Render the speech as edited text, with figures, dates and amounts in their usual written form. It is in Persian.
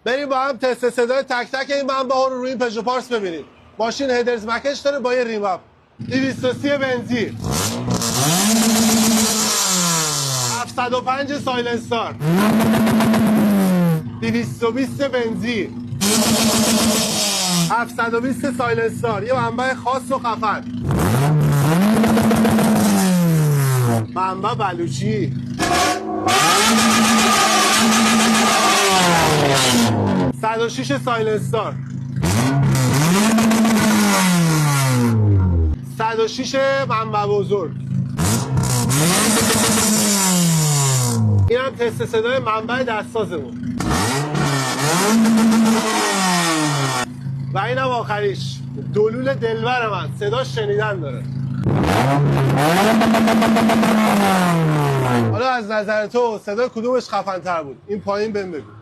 بریم با هم تست صدای تک تک این منبع ها رو روی این پژو پارس ببینیم. ماشین هدرز مکش داره با یه ریم اپ 230 بنزی 705 سایلنسر 220 بنزی 720 سایلنسر، یه منبع خاص و خفن، منبع بلوچی 106 سایلنسر 106 منبع بزرگ. این هم تست صدای منبع دستسازمون و این هم آخریش دلول دلبر من، صداش شنیدن داره. حالا از نظر تو صدای کدومش خفن تر بود؟ این پایین بهم بگو.